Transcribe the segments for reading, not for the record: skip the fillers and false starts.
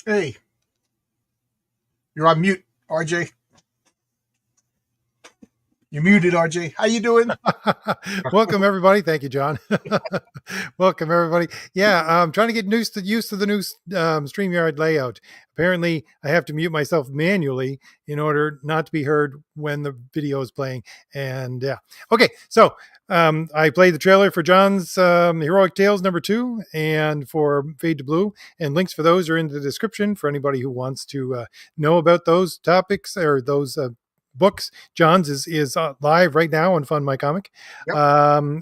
Hey, you're on mute, RJ. You're muted, RJ. How you doing? Welcome everybody. Thank you, John. Welcome everybody. Yeah, I'm trying to get used to the new StreamYard layout. Apparently, I have to mute myself manually in order not to be heard when the video is playing. And yeah, okay. So I played the trailer for John's Heroic Tales #2 and for Fade to Blue, and links for those are in the description for anybody who wants to know about those topics or those books. John's is live right now on Fund My Comic. Yep.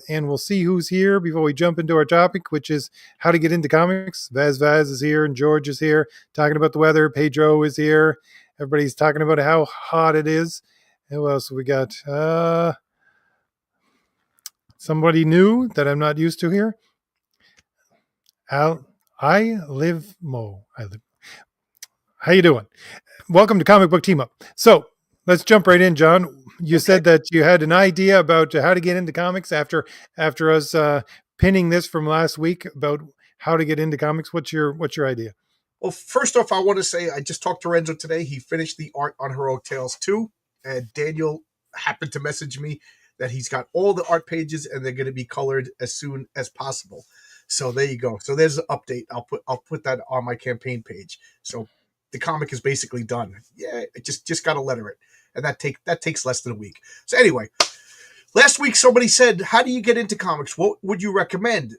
And we'll see who's here before we jump into our topic, which is how to get into comics. Vaz is here and George is here talking about the weather. Pedro is here. Everybody's talking about how hot it is. Who else have we got? Somebody new that I'm not used to here. I live Mo. How you doing? Welcome to Comic Book Team Up. So let's jump right in, John. You Okay. said that you had an idea about how to get into comics after us pinning this from last week about how to get into comics. What's your idea? Well, first off, I want to say I just talked to Renzo today. He finished the art on Heroic Tales 2, and Daniel happened to message me that he's got all the art pages and they're going to be colored as soon as possible. So there you go. So there's an update. I'll put that on my campaign page. So the comic is basically done. Yeah, it just got to letter it, and that takes less than a week. So anyway, last week somebody said, "How do you get into comics? What would you recommend?"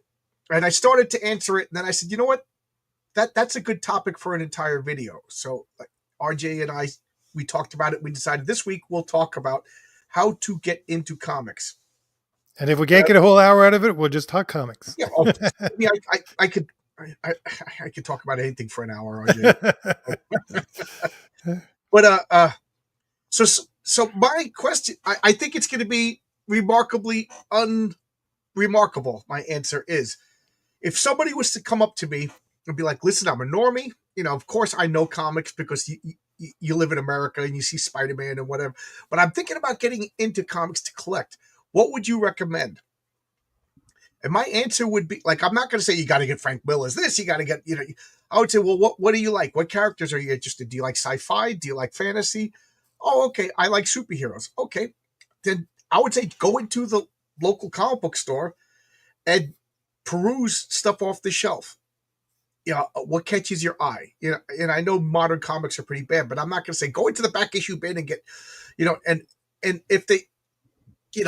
And I started to answer it, and then I said, "You know what? That's a good topic for an entire video." So RJ and I, we talked about it. We decided this week we'll talk about how to get into comics. And if we can't get a whole hour out of it, we'll just talk comics. Yeah, I could I could talk about anything for an hour, RJ. But so my question, I think it's going to be remarkably unremarkable. My answer is, if somebody was to come up to me and be like, "Listen, I'm a normie. Of course I know comics because you live in America and you see Spider-Man and whatever. But I'm thinking about getting into comics to collect. What would you recommend?" And my answer would be, like, I'm not going to say you got to get Frank Miller's this, you got to get, I would say, well, what do you like? What characters are you interested in? Do you like sci-fi? Do you like fantasy? Oh, okay. I like superheroes. Okay. Then I would say go into the local comic book store and peruse stuff off the shelf. What catches your eye? And I know modern comics are pretty bad, but I'm not going to say go into the back issue bin and get, and if they,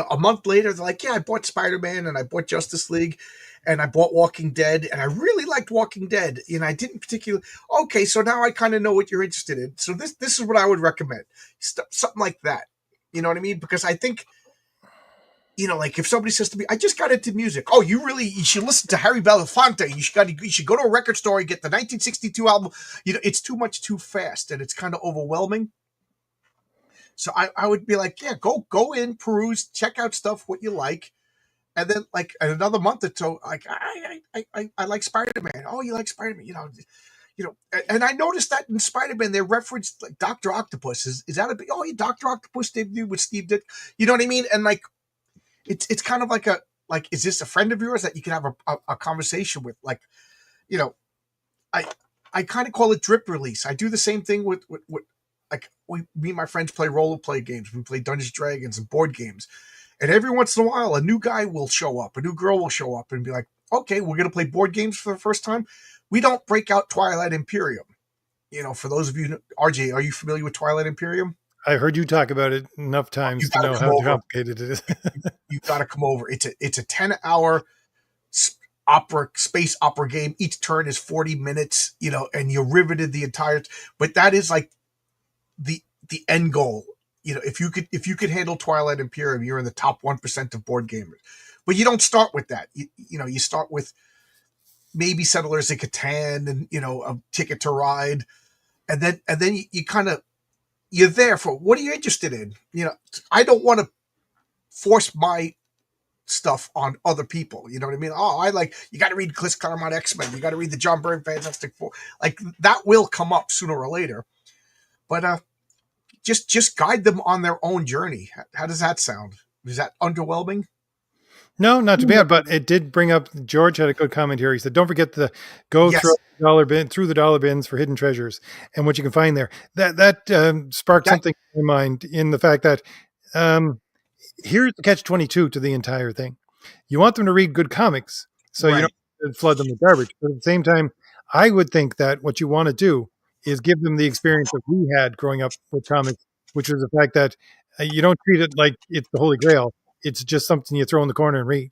a month later, they're like, "Yeah, I bought Spider-Man and I bought Justice League and I bought Walking Dead and I really liked Walking Dead. I didn't particularly." Okay, so now I kind of know what you're interested in. So this is what I would recommend. Something like that. You know what I mean? Because I think, like if somebody says to me, "I just got into music." Oh, you should listen to Harry Belafonte. You should go to a record store and get the 1962 album. It's too much too fast and it's kind of overwhelming. So I would be like, yeah, go in, peruse, check out stuff what you like, and then like in another month or so, like I like Spider-Man. Oh, you like Spider-Man? And I noticed that in Spider-Man they referenced like Doctor Octopus. Is that a big? Oh, yeah, Doctor Octopus they do with Steve Dick. You know what I mean? And like it's kind of like is this a friend of yours that you can have a conversation with? Like, you know, I I kind of call it drip release. I do the same thing with like me and my friends play role play games. We play Dungeons and Dragons and board games. And every once in a while, a new guy will show up, a new girl will show up and be like, "Okay, we're going to play board games for the first time." We don't break out Twilight Imperium. For those of you, RJ, are you familiar with Twilight Imperium? I heard you talk about it enough You times to got to know come how over. complicated it is. You got to come over. It's a 10-hour opera space opera game. Each turn is 40 minutes, and you're riveted the entire. But that is like the end goal. If you could handle Twilight Imperium, you're in the top 1% of board gamers. But you don't start with that. You start with maybe Settlers of Catan and a Ticket to Ride, and then you kind of you're there for what are you interested in. I don't want to force my stuff on other people. You know what I mean? Oh, you got to read Chris Claremont X-Men. You got to read the John Byrne Fantastic Four. Like that will come up sooner or later. But just guide them on their own journey. How does that sound? Is that underwhelming? No, not too bad, but it did bring up. George had a good comment here. He said, "Don't forget to go Yes, through the dollar bins for hidden treasures and what you can find there." That sparked that something in my mind in the fact that um, here's the catch 22 to the entire thing. You want them to read good comics, so you right. don't flood them with garbage. But at the same time, I would think that what you want to do is give them the experience that we had growing up with comics, which was the fact that you don't treat it like it's the Holy Grail. It's just something you throw in the corner and read.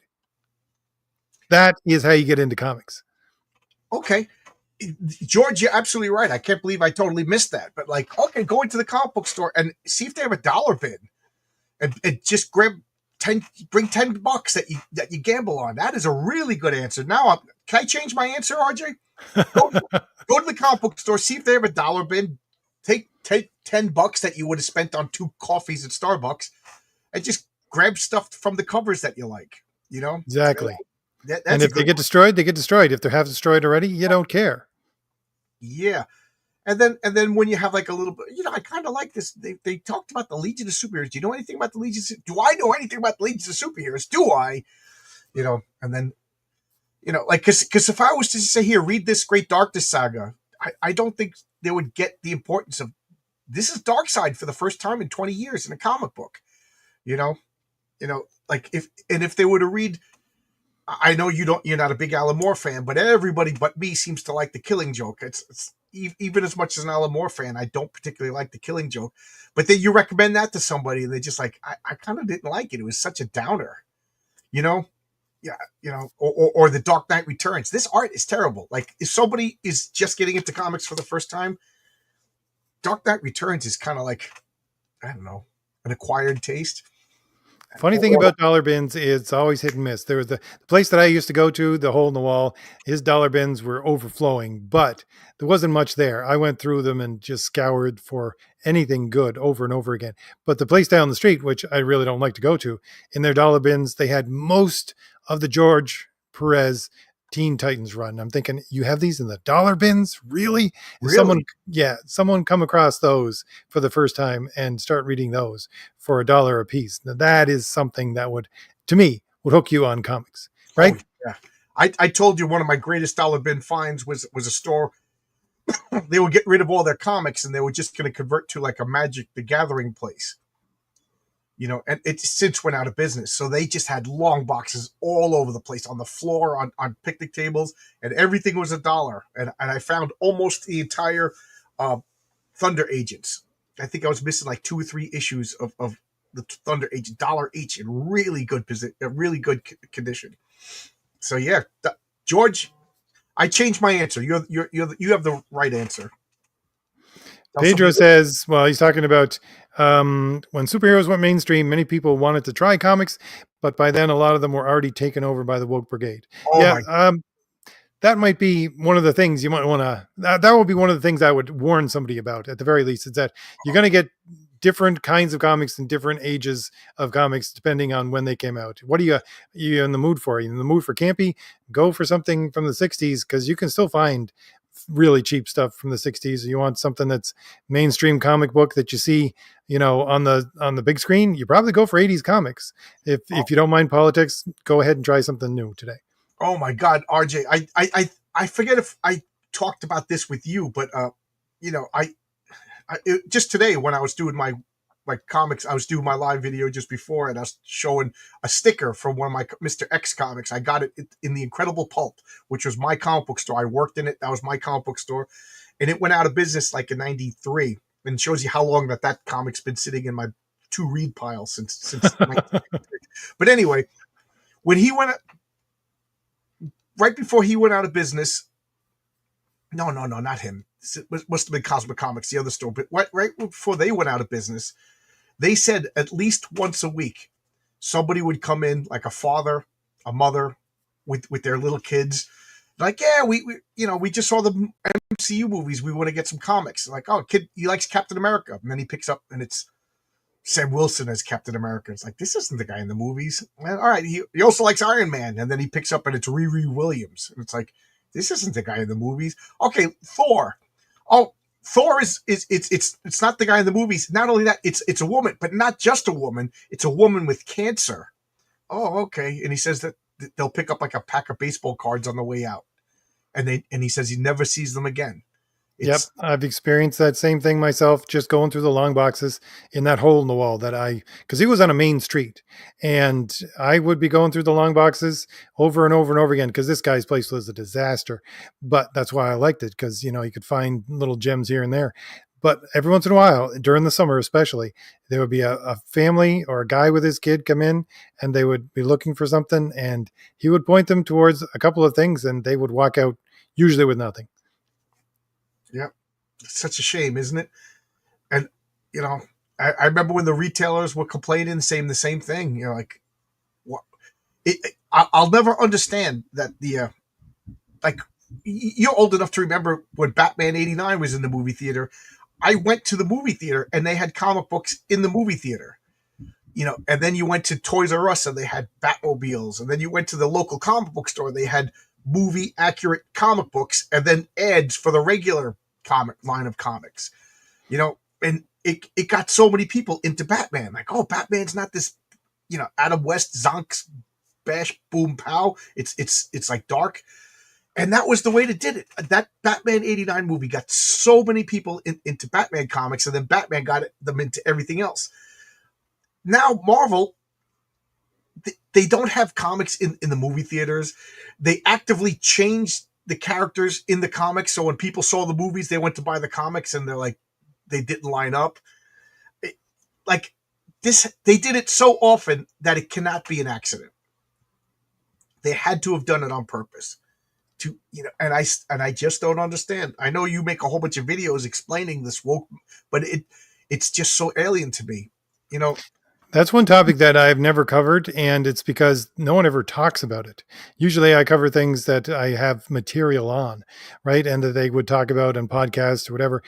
That is how you get into comics. Okay. George, you're absolutely right. I can't believe I totally missed that. But like, okay, go into the comic book store and see if they have a dollar bin, and just bring $10 that you gamble on. That is a really good answer. Now, can I change my answer, RJ? Go go to the comic book store, see if they have a dollar bin. Take $10 that you would have spent on 2 coffees at Starbucks, and just grab stuff from the covers that you like. You know, Exactly. And that's a if they good get one. destroyed, they get destroyed. If they're half destroyed already, you don't care. Yeah. And then when you have like a little bit, I kind of like this. They talked about the Legion of Superheroes. Do you know anything about the Legion? Do I know anything about the Legion of Superheroes? Do I? And then like because if I was to say here, read this Great Darkness saga, I don't think they would get the importance of this is Darkseid for the first time in 20 years in a comic book. You know, like if they were to read, I know you're not a big Alan Moore fan, but everybody but me seems to like the Killing Joke. It's even as much as an Alan Moore fan, I don't particularly like the Killing Joke. But then you recommend that to somebody, and they're just like, I kind of didn't like it. It was such a downer, you know. Yeah, or the Dark Knight Returns. This art is terrible. Like if somebody is just getting into comics for the first time, Dark Knight Returns is kind of like, I don't know, an acquired taste. Funny thing Or, about dollar bins is it's always hit and miss. There was the place that I used to go to, the hole in the wall, his dollar bins were overflowing, but there wasn't much there. I went through them and just scoured for anything good over and over again. But the place down the street, which I really don't like to go to, in their dollar bins, they had most of the George Perez Teen Titans run. I'm thinking, you have these in the dollar bins? Really? Is really? someone come across those for the first time and start reading those for $1 a piece. Now that is something that would, to me, would hook you on comics, Oh right? yeah. I told you one of my greatest dollar bin finds was a store. They would get rid of all their comics and they were just going to convert to like a Magic the Gathering place. And it since went out of business. So they just had long boxes all over the place on the floor, on picnic tables, and everything was $1. And I found almost the entire uh, Thunder Agents. I think I was missing like 2 or 3 issues of the Thunder Agent, $1 each, in really good really good condition. So yeah, George, I changed my answer. You have the right answer. Tell Pedro somebody. says, well, he's talking about when superheroes went mainstream, many people wanted to try comics, but by then a lot of them were already taken over by the woke brigade. Oh Yeah, my, that might be one of the things you might want to. That would be one of the things I would warn somebody about at the very least. Is that you're going to get different kinds of comics and different ages of comics depending on when they came out. What are you in the mood for? Are you in the mood for campy? Go for something from the '60s because you can still find really cheap stuff from the '60s. You want something that's mainstream comic book that you see, on the big screen. You probably go for '80s comics. oh, If you don't mind politics, go ahead and try something new today. oh my God, RJ, I forget if I talked about this with you, but just today when I was doing my comics, I was doing my live video just before, and I was showing a sticker from one of my Mr. X comics. I got it in the Incredible Pulp, which was my comic book store. I worked in it. That was my comic book store, and it went out of business like in '93, and it shows you how long that comic's been sitting in my to read pile since 1993. But anyway, when he went right before he went out of business. No, not him. It must have been Cosmic Comics, the other store. But right before they went out of business, they said at least once a week, somebody would come in, like a father, a mother, with their little kids. Like, yeah, we just saw the MCU movies. We want to get some comics. Like, oh, kid, he likes Captain America, and then he picks up, and it's Sam Wilson as Captain America. It's like, this isn't the guy in the movies. Well, all right, he also likes Iron Man, and then he picks up, and it's Riri Williams, and it's like, this isn't the guy in the movies. Okay, Thor. Oh, Thor is it's not the guy in the movies. Not only that, it's a woman, but not just a woman. It's a woman with cancer. Oh, okay. And he says that they'll pick up like a pack of baseball cards on the way out, and he says he never sees them again. Yep, It's I've experienced that same thing myself, just going through the long boxes in that hole in the wall because he was on a main street, and I would be going through the long boxes over and over and over again because this guy's place was a disaster. But that's why I liked it because you could find little gems here and there. But every once in a while, during the summer especially, there would be a family or a guy with his kid come in, and they would be looking for something, and he would point them towards a couple of things, and they would walk out usually with nothing. yeah, it's such a shame, isn't it? And you know, I remember when the retailers were complaining, saying the same thing. Like what? I'll never understand that like you're old enough to remember when Batman '89 was in the movie theater. I went to the movie theater and they had comic books in the movie theater. And then you went to Toys R Us and they had Batmobiles, and then you went to the local comic book store, they had movie accurate comic books, and then ads for the regular comic line of comics. And it got so many people into Batman. Like, oh, Batman's not this, Adam West Zonk's bash boom pow. It's like dark. And that was the way they did it. That Batman '89 movie got so many people into Batman comics, and then Batman got them into everything else. Now Marvel, they don't have comics in the movie theaters. They actively changed the characters in the comics, so when people saw the movies, they went to buy the comics, and they're like, they didn't line up. Like this, they did it so often that it cannot be an accident. They had to have done it on purpose. And I just don't understand. I know you make a whole bunch of videos explaining this woke, but it's just so alien to me. You know, That's one topic that I've never covered, and it's because no one ever talks about it. Usually I cover things that I have material on, right? And that they would talk about in podcasts or whatever.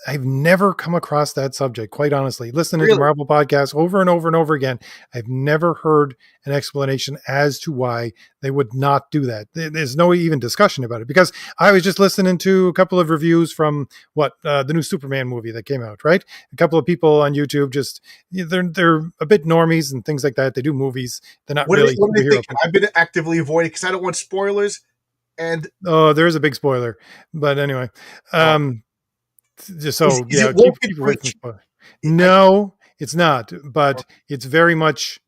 I've never come across that subject, quite honestly. Listening to really, Marvel podcasts over and over and over again, I've never heard an explanation as to why they would not do that. There's no even discussion about it because I was just listening to a couple of reviews from the new Superman movie that came out, right? A couple of people on YouTube they're a bit normies and things like that. They do movies. They're not really what do they superhero think? people. I've been actively avoiding because I don't want spoilers. And Oh, there's a big spoiler. But anyway, uh, um, just is, so is it keep woke and away from preachy? spoilers. I, No, it's not, but it's very much.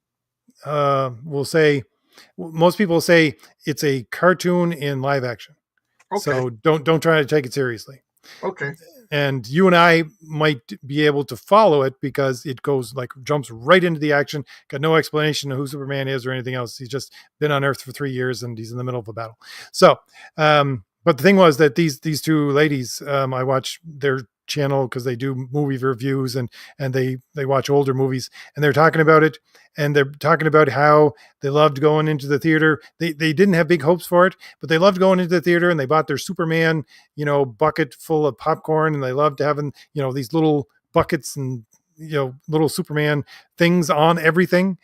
We'll say most people say it's a cartoon in live action, okay, so don't try to take it seriously. okay. And you and I might be able to follow it because it goes like jumps right into the action. Got no explanation of who Superman is or anything else. He's just been on Earth for 3 years and he's in the middle of a battle. So, but the thing was that these two ladies, I watch their channel because they do movie reviews and they watch older movies and they're talking about it and they're talking about how they loved going into the theater. They didn't have big hopes for it, but they loved going into the theater and they bought their Superman, bucket full of popcorn, and they loved having, these little buckets and, little Superman things on everything.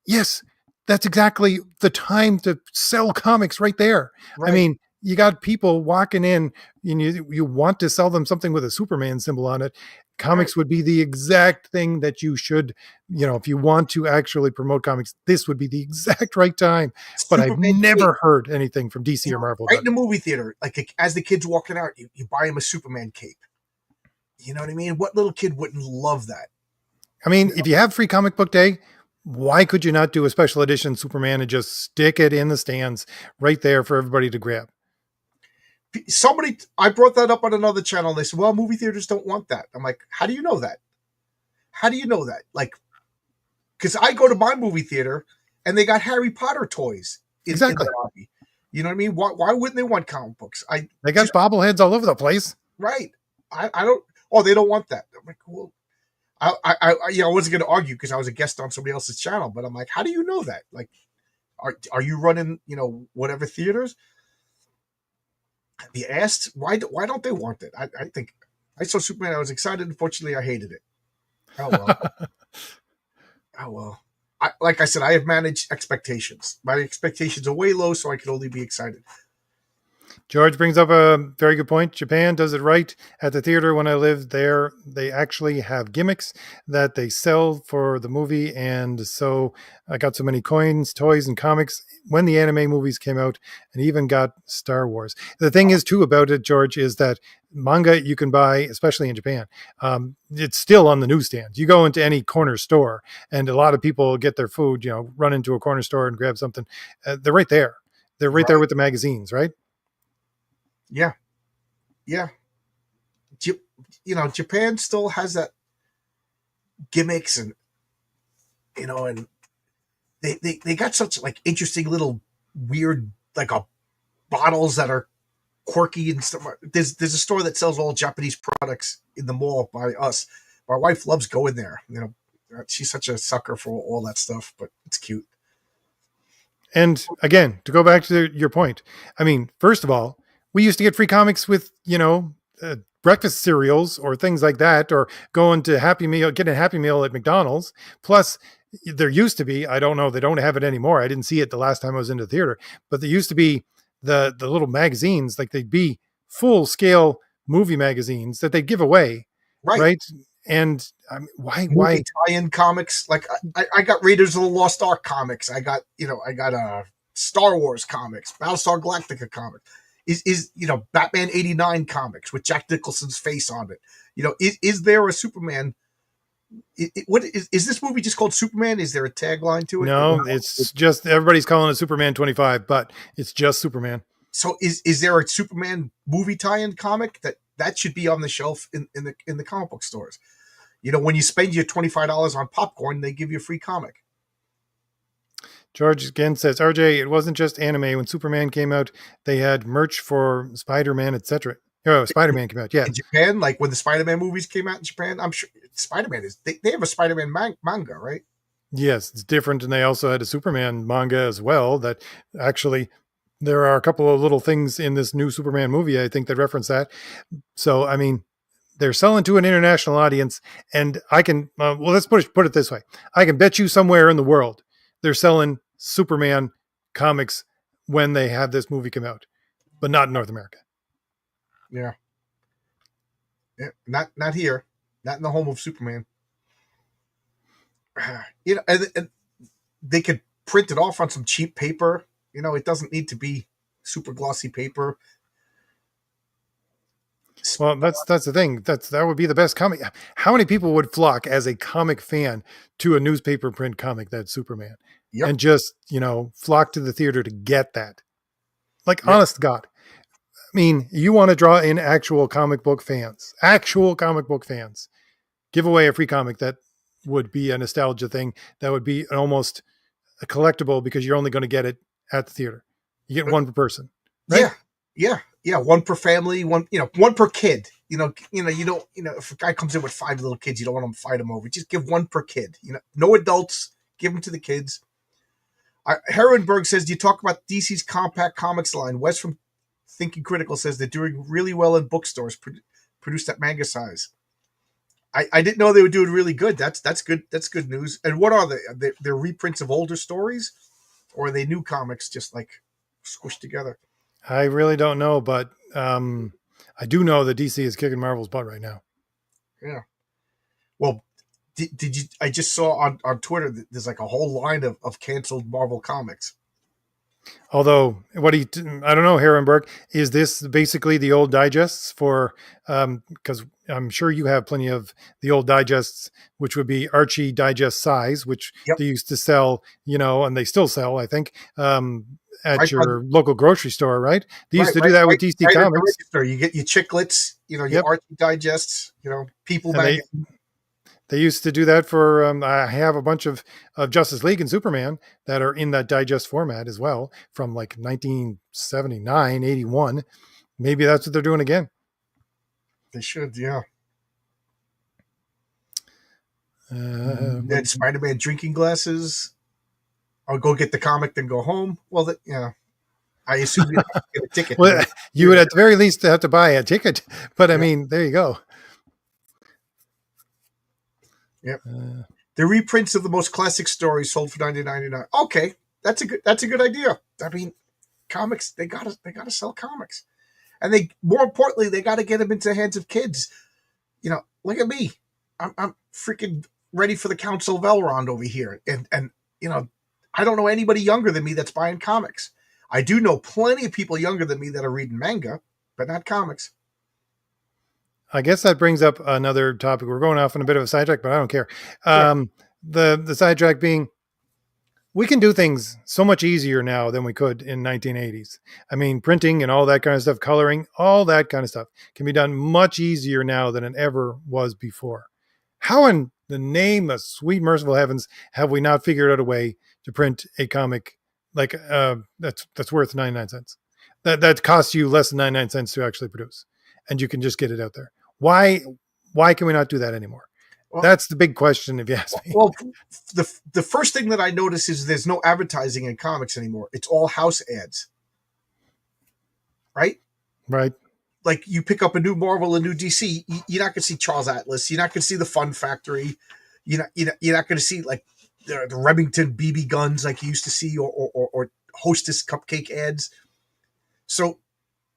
Yes, that's exactly the time to sell comics right there. I Right. mean, you got people walking in and you want to sell them something with a Superman symbol on it. Right. Comics would be the exact thing that you should, if you want to actually promote comics, this would be the exact right time. But I've Superman cape. never heard anything from DC or Marvel Right about in it. the movie theater, like as the kid's walking out, you buy him a Superman cape. You know what I mean? What little kid wouldn't love that? I mean, if you have free comic book day, why could you not do a special edition Superman and just stick it in the stands right there for everybody to grab? Somebody, I brought that up on another channel. They said, "Well, movie theaters don't want that." I'm like, "How do you know that? How do you know that?" Like, because I go to my movie theater and they got Harry Potter toys in Exactly. the lobby. You know what I mean? Why wouldn't they want comic books? I They got just bobbleheads all over the place. right. I don't. Oh, they don't want that. I'm like, well, I wasn't going to argue because I was a guest on somebody else's channel, but I'm like, how do you know that? Like, are you running, whatever theaters? Have you asked? Why don't they want it? I think I saw Superman. I was excited. Unfortunately, I hated it. Oh well. Oh well. Like I said, I have managed expectations. My expectations are way low, so I can only be excited. George brings up a very good point. Japan does it right. At the theater when I lived there, they actually have gimmicks that they sell for the movie. And so I got so many coins, toys, and comics when the anime movies came out, and even got Star Wars. The thing is, too, about it, George, is that manga you can buy, especially in Japan, it's still on the newsstands. You go into any corner store, and a lot of people get their food, run into a corner store and grab something. They're right there. They're right there Right. with the magazines, right? Yeah. Yeah. Japan still has that gimmicks, and and they got such like interesting little weird like bottles that are quirky and stuff. There's a store that sells all Japanese products in the mall by us. My wife loves going there. She's such a sucker for all that stuff, but it's cute. And again, to go back to your point, I mean, first of all, we used to get free comics with, breakfast cereals or things like that, or going to Happy Meal, getting a Happy Meal at McDonald's. Plus, there used to be, I don't know, they don't have it anymore. I didn't see it the last time I was in the theater, but there used to be the little magazines, like they'd be full scale movie magazines that they'd give away, Right. right? And I mean, Movie why? tie-in comics. Like I got Raiders of the Lost Ark comics. I got Star Wars comics, Battlestar Galactica comics. Is Batman '89 comics with Jack Nicholson's face on it. Is there a Superman? What is this movie just called Superman? Is there a tagline to it? No, it's just everybody's calling it Superman 25, but it's just Superman. So is there a Superman movie tie-in comic that should be on the shelf in the comic book stores? When you spend your $25 on popcorn, they give you a free comic. George again says, RJ, it wasn't just anime. When Superman came out, they had merch for Spider-Man, etc. Oh, Spider-Man came out, yeah. In Japan, like when the Spider-Man movies came out in Japan, I'm sure Spider-Man they have a Spider-Man manga, right? Yes, it's different. And they also had a Superman manga as well that actually there are a couple of little things in this new Superman movie, I think, that reference that. So, I mean, they're selling to an international audience, and I can, let's put it this way. I can bet you somewhere in the world they're selling Superman comics when they have this movie come out, but not in North America. Yeah. Yeah, not here, not in the home of Superman. And they could print it off on some cheap paper. It doesn't need to be super glossy paper. Well, that's the thing. That would be the best comic. How many people would flock as a comic fan to a newspaper print comic that's Superman, Yep. and just flock to the theater to get that? Like, Yep. honest to God, I mean, you want to draw in actual comic book fans. Give away a free comic that would be a nostalgia thing. That would be almost a collectible because you're only going to get it at the theater. You get one per person, right? Yeah. One per family, one per kid. You don't, if a guy comes in with 5 little kids, you don't want them to fight him over. Just give one per kid. No adults. Give them to the kids. Herrenberg says, do you talk about DC's compact comics line? Wes from Thinking Critical says they're doing really well in bookstores produced at manga size. I didn't know they were doing really good. That's good. That's good news. And what are they? They're reprints of older stories, or are they new comics just like squished together? I really don't know, but I do know that DC is kicking Marvel's butt right now. Yeah. Well, did you? I just saw on Twitter that there's like a whole line of canceled Marvel comics. Although, I don't know, Herrenberg, is this basically the old digests for, because I'm sure you have plenty of the old digests, which would be Archie digest size, which Yep. they used to sell, and they still sell, I think, at Right, your local grocery store, right? They used right, to do that with right, DC right at the Comics. register. You get your chiclets, your Yep. Archie digests, People And magazine. they used to do that for, I have a bunch of Justice League and Superman that are in that digest format as well from like 1979, 81. Maybe that's what they're doing again. They should, yeah. Uh, Spider-Man drinking glasses. I'll go get the comic, then go home. Well, I assume you have to get a ticket. well, you would at the very least have to buy a ticket, but I mean, there you go. Yep. The reprints of the most classic stories sold for $19.99. Okay, that's a good idea. I mean, comics, they gotta sell comics. And they, more importantly, they got to get them into the hands of kids. Look at me. I'm freaking ready for the Council of Elrond over here. And I don't know anybody younger than me that's buying comics. I do know plenty of people younger than me that are reading manga, but not comics. I guess that brings up another topic. We're going off on a bit of a sidetrack, but I don't care. The sidetrack being, we can do things so much easier now than we could in 1980s. I mean, printing and all that kind of stuff, coloring, all that kind of stuff can be done much easier now than it ever was before. How in the name of sweet merciful heavens have we not figured out a way to print a comic like that's worth 99 cents? That costs you less than 99 cents to actually produce, and you can just get it out there. Why can we not do that anymore? Well, that's the big question, if you ask me. Well, the first thing that I notice is there's no advertising in comics anymore. It's all house ads. Right? Right. Like, you pick up a new Marvel, a new DC, you're not going to see Charles Atlas. You're not going to see the Fun Factory. You're not going to see, like, the Remington BB guns like you used to see, or Hostess cupcake ads. So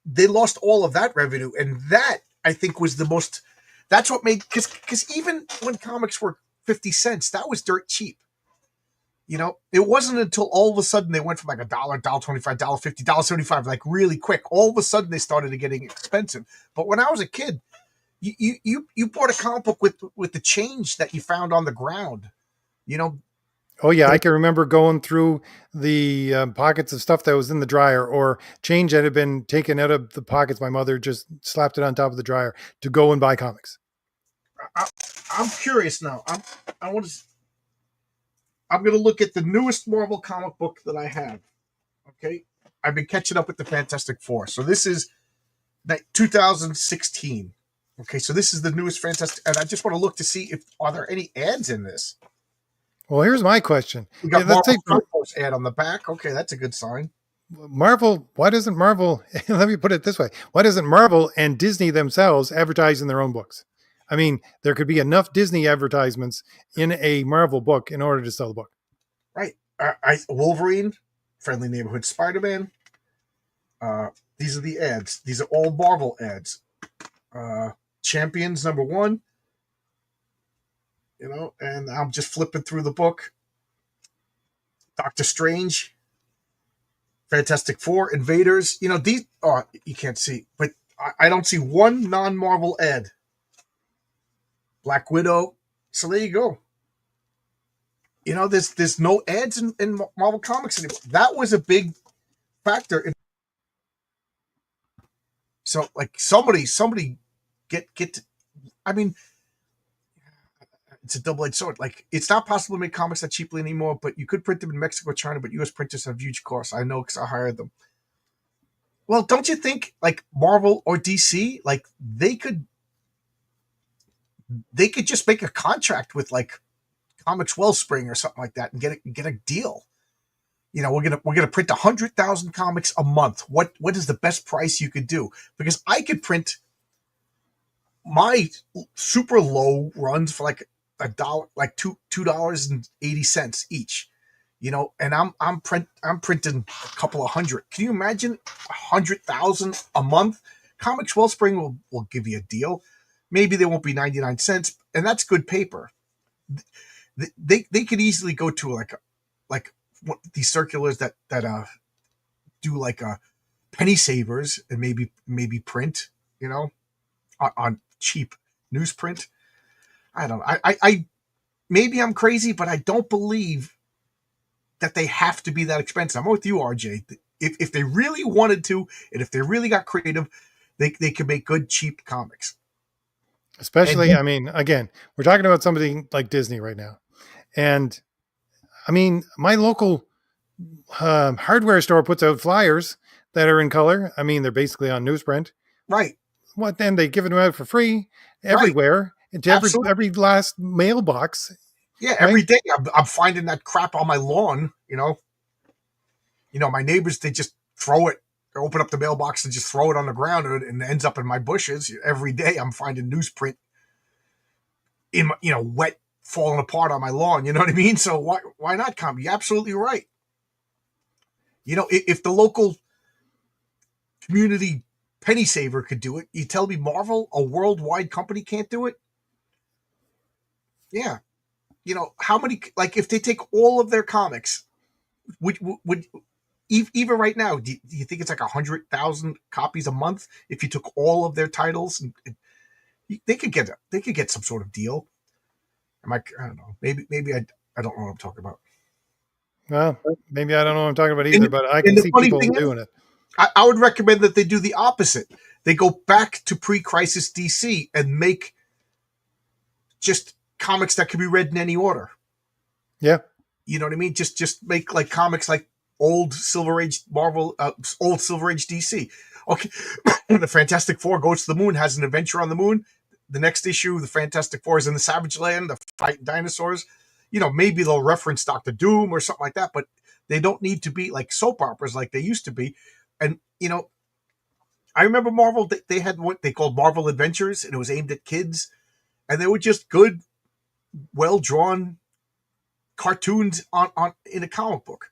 they lost all of that revenue. And that, I think, was the most... That's what made... Because even when comics were 50 cents, that was dirt cheap. It wasn't until all of a sudden they went from like $1, $1.25, $1.50, $1.75, like really quick. All of a sudden they started getting expensive. But when I was a kid, you bought a comic book with the change that you found on the ground. Oh yeah, I can remember going through the pockets of stuff that was in the dryer, or change that had been taken out of the pockets. My mother just slapped it on top of the dryer to go and buy comics. I'm curious now. I'm going to look at the newest Marvel comic book that I have. Okay, I've been catching up with the Fantastic Four, so this is 2016. Okay, so this is the newest Fantastic, and I just want to look to see if are there any ads in this. Well, here's my question. We got Marvel's ad on the back. Okay, that's a good sign. Marvel, why doesn't Marvel, let me put it this way, why doesn't Marvel and Disney themselves advertise in their own books? I mean, there could be enough Disney advertisements in a Marvel book in order to sell the book. Right. Wolverine, Friendly Neighborhood Spider-Man. These are the ads. These are all Marvel ads. Champions #1. And I'm just flipping through the book. Doctor Strange, Fantastic Four, Invaders. These. Oh, you can't see, but I don't see one non-Marvel ad. Black Widow. So there you go. There's no ads in Marvel Comics anymore. That was a big factor. So, like, somebody get. I mean, it's a double-edged sword. Like, it's not possible to make comics that cheaply anymore, but you could print them in Mexico or China, but U.S. printers have huge costs. I know because I hired them. Well, don't you think, like, Marvel or DC, like, they could just make a contract with, like, Comics Wellspring or something like that and get a deal? We're gonna print 100,000 comics a month. What is the best price you could do? Because I could print my super low runs for like $1, like $2.80 each. And I'm printing a couple of hundred. Can you imagine 100,000 a month? Comics Wellspring will give you a deal. Maybe they won't be 99 cents, and that's good paper. They could easily go to like these circulars that do like a penny savers and maybe print, on cheap newsprint. I don't know. I maybe I'm crazy, but I don't believe that they have to be that expensive. I'm with you, RJ. If they really wanted to, and if they really got creative, they could make good, cheap comics. Especially, I mean, again, we're talking about somebody like Disney right now. And I mean, my local hardware store puts out flyers that are in color. I mean, they're basically on newsprint. Right. What then? They give them out for free everywhere, into every last mailbox. Yeah, right? Every day I'm finding that crap on my lawn. My neighbors, they just throw it. They open up the mailbox and just throw it on the ground, and it ends up in my bushes. Every day I'm finding newsprint in my, wet, falling apart on my lawn. You know what I mean? So why not come? You're absolutely right. If the local community Penny Saver could do it. You tell me Marvel, a worldwide company, can't do it? Yeah. How many, like, if they take all of their comics, would even right now, do you think it's like 100,000 copies a month if you took all of their titles? And they could get some sort of deal. I don't know. Maybe I don't know what I'm talking about. Well, maybe I don't know what I'm talking about And, either, but I and can the see funny people thing is, doing it. I would recommend that they do the opposite. They go back to pre-crisis DC and make just comics that can be read in any order. Yeah. You know what I mean? Just make like comics like old Silver Age Marvel, old Silver Age DC. Okay, the Fantastic Four goes to the moon, has an adventure on the moon. The next issue, the Fantastic Four is in the Savage Land, the fighting dinosaurs. Maybe they'll reference Doctor Doom or something like that, but they don't need to be like soap operas like they used to be. And I remember Marvel. They had what they called Marvel Adventures, and it was aimed at kids, and they were just good, well drawn cartoons on in a comic book.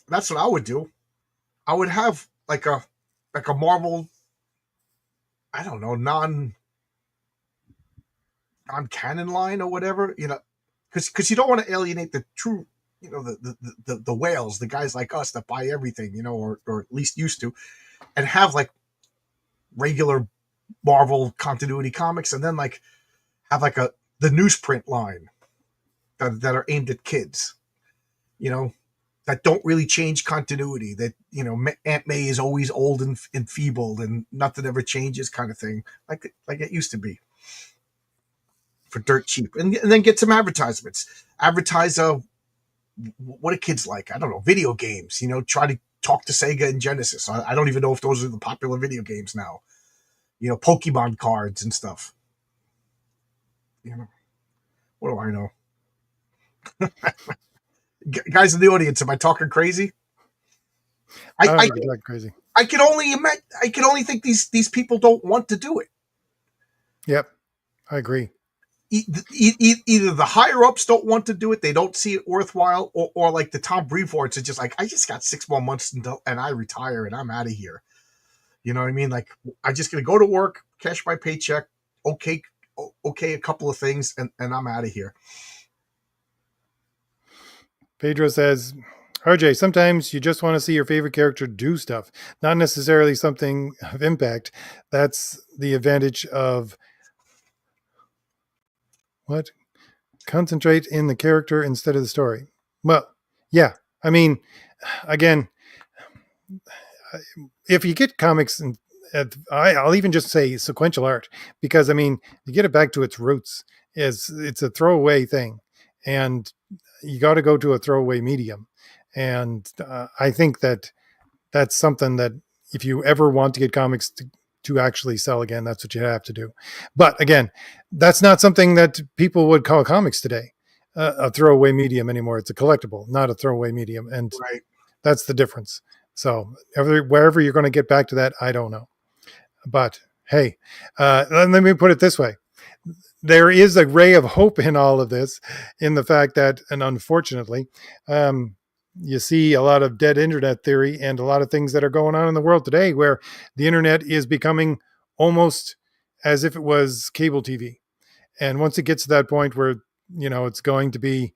That's what I would do. I would have like a Marvel, I don't know, non canon line or whatever. Because you don't want to alienate the true, the whales, the guys like us that buy everything, or at least used to, and have like regular Marvel continuity comics, and then like have like the newsprint line that are aimed at kids. That don't really change continuity. That Aunt May is always old and enfeebled, and nothing ever changes, kind of thing, like it used to be, for dirt cheap, and then get some advertisements. Advertise what do kids like? I don't know, video games. Try to talk to Sega and Genesis. I don't even know if those are the popular video games now. Pokemon cards and stuff. What do I know? Guys in the audience, am I talking crazy? I don't think you're talking crazy. I can only think these people don't want to do it. Yep, I agree. Either the higher ups don't want to do it, they don't see it worthwhile, or like the Tom Brevoorts are just like, I just got 6 more months and I retire and I'm out of here. You know what I mean? Like, I'm just gonna go to work, cash my paycheck, okay, a couple of things, and I'm out of here. Pedro says, RJ, sometimes you just want to see your favorite character do stuff, not necessarily something of impact. That's the advantage of what? Concentrate in the character instead of the story. Well, yeah. I mean, again, if you get comics, and I'll even just say sequential art, because I mean, you get it back to its roots. It's a throwaway thing, and you got to go to a throwaway medium. And I think that's something that if you ever want to get comics to actually sell again, that's what you have to do. But again, that's not something that people would call comics today, a throwaway medium anymore. It's a collectible, not a throwaway medium. And Right. That's the difference. So wherever you're going to get back to that, I don't know. But hey, let me put it this way. There is a ray of hope in all of this, in the fact that, and unfortunately, you see a lot of dead internet theory and a lot of things that are going on in the world today where the internet is becoming almost as if it was cable TV. And once it gets to that point where, it's going to be,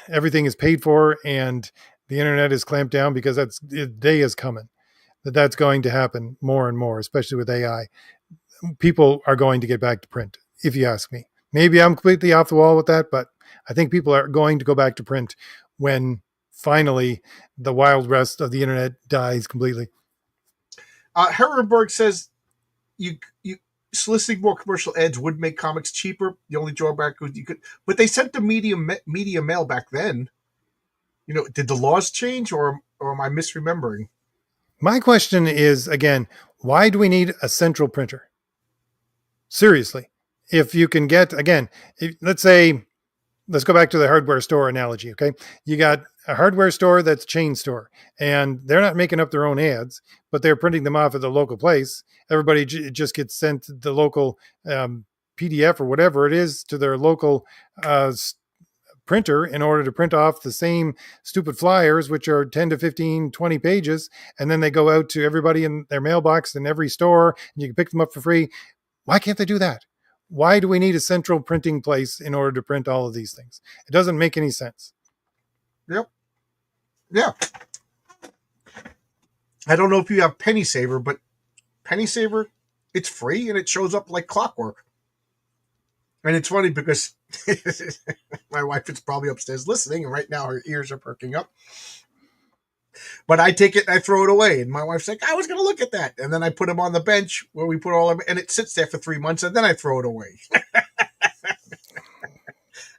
everything is paid for and the internet is clamped down, because the day is coming that's going to happen more and more, especially with AI. People are going to get back to print, if you ask me. Maybe I'm completely off the wall with that, but I think people are going to go back to print when finally the wild west of the internet dies completely. Herrenberg says you soliciting more commercial ads would make comics cheaper. The only drawback was but they sent the media mail back then. Did the laws change, or am I misremembering? My question is, again, why do we need a central printer? Seriously, if you can get, again, let's go back to the hardware store analogy. Okay. You got a hardware store that's a chain store, and they're not making up their own ads, but they're printing them off at the local place. Everybody just gets sent the local PDF or whatever it is to their local printer in order to print off the same stupid flyers, which are 10 to 15, 20 pages. And then they go out to everybody in their mailbox in every store and you can pick them up for free. Why can't they do that? Why do we need a central printing place in order to print all of these things? It doesn't make any sense. Yep. Yeah. I don't know if you have Penny Saver, but Penny Saver, it's free and it shows up like clockwork. And it's funny because my wife is probably upstairs listening, and right now her ears are perking up. But I take it and I throw it away. And my wife's like, I was going to look at that. And then I put them on the bench where we put all of it, and it sits there for 3 months, and then I throw it away.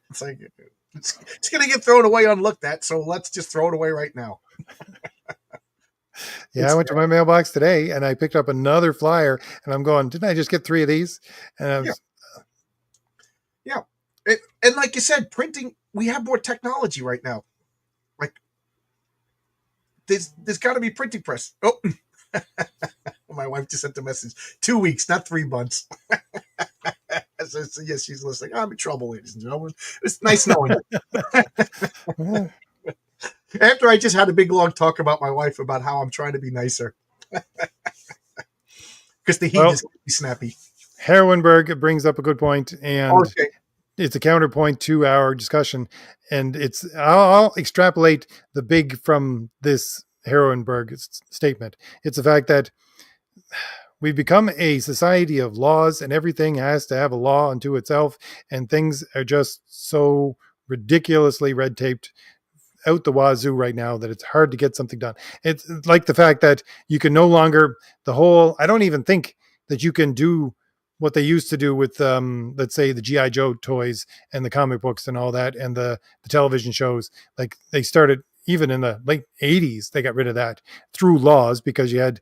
It's like, it's going to get thrown away unlooked at, so let's just throw it away right now. Yeah, I went to my mailbox today and I picked up another flyer and I'm going, didn't I just get 3 of these? And I was, yeah. And like you said, printing, we have more technology right now. Like, there's got to be printing press. Oh, my wife just sent a message. 2 weeks, not 3 months. So, yes, she's listening. I'm in trouble, ladies and gentlemen. It's nice knowing you. After I just had a big long talk about my wife about how I'm trying to be nicer. Because the heat is going to be snappy. Herwenberg brings up a good point, and it's a counterpoint to our discussion. And I'll extrapolate the big from this Herwenberg statement. It's the fact that we've become a society of laws, and everything has to have a law unto itself, and things are just so ridiculously red taped out the wazoo right now that it's hard to get something done. It's like the fact that you can no longer I don't even think that you can do what they used to do with, let's say, the G.I. Joe toys and the comic books and all that, and the television shows. Like, they started even in the late 80s, they got rid of that through laws, because you had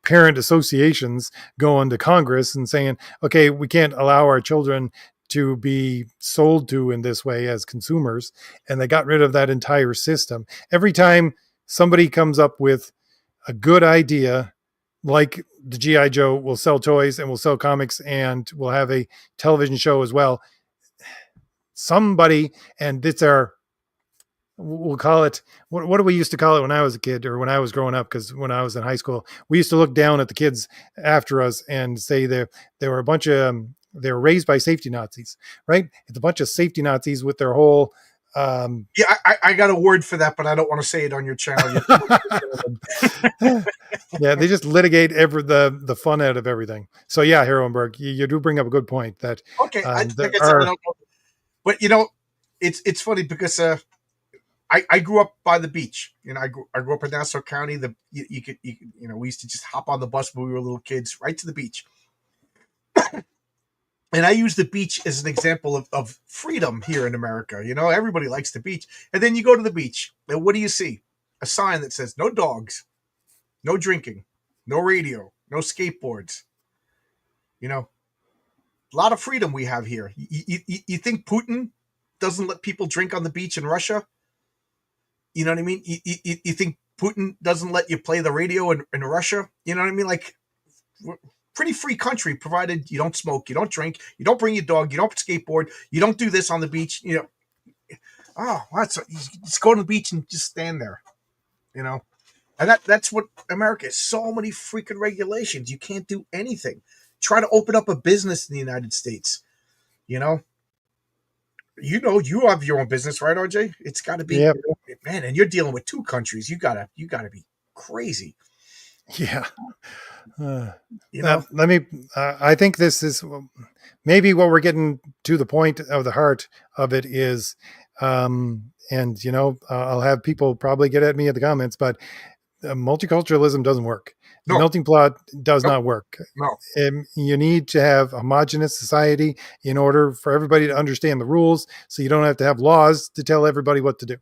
parent associations going to Congress and saying, okay, we can't allow our children to be sold to in this way as consumers. And they got rid of that entire system. Every time somebody comes up with a good idea, like the G.I. Joe will sell toys and will sell comics and will have a television show as well, somebody, and we'll call it, what do we used to call it when I was a kid, or when I was growing up? Because when I was in high school, we used to look down at the kids after us and say there were a bunch of, they were raised by safety Nazis, right? It's a bunch of safety Nazis with their whole. I got a word for that, but I don't want to say it on your channel. Yeah, they just litigate the fun out of everything. So yeah, Herwenberg, you do bring up a good point that. Okay, but it's funny because I grew up by the beach. I grew up in Nassau County. We used to just hop on the bus when we were little kids right to the beach. And I use the beach as an example of freedom here in America. Everybody likes the beach. And then you go to the beach, and what do you see? A sign that says no dogs, no drinking, no radio, no skateboards. A lot of freedom we have here. You think Putin doesn't let people drink on the beach in Russia? You know what I mean? You think Putin doesn't let you play the radio in Russia? You know what I mean? Like, pretty free country, provided you don't smoke, you don't drink, you don't bring your dog, you don't skateboard, you don't do this on the beach. You just go to the beach and just stand there. And that's what America is. So many freaking regulations. You can't do anything. Try to open up a business in the United States. You have your own business, right, RJ? It's got to be, yep. Man, and you're dealing with 2 countries. You gotta be crazy. Yeah. I think this is maybe what we're getting to. The point of the heart of it is, I'll have people probably get at me in the comments, but multiculturalism doesn't work. The melting pot does not work. No. You need to have a homogenous society in order for everybody to understand the rules, so you don't have to have laws to tell everybody what to do.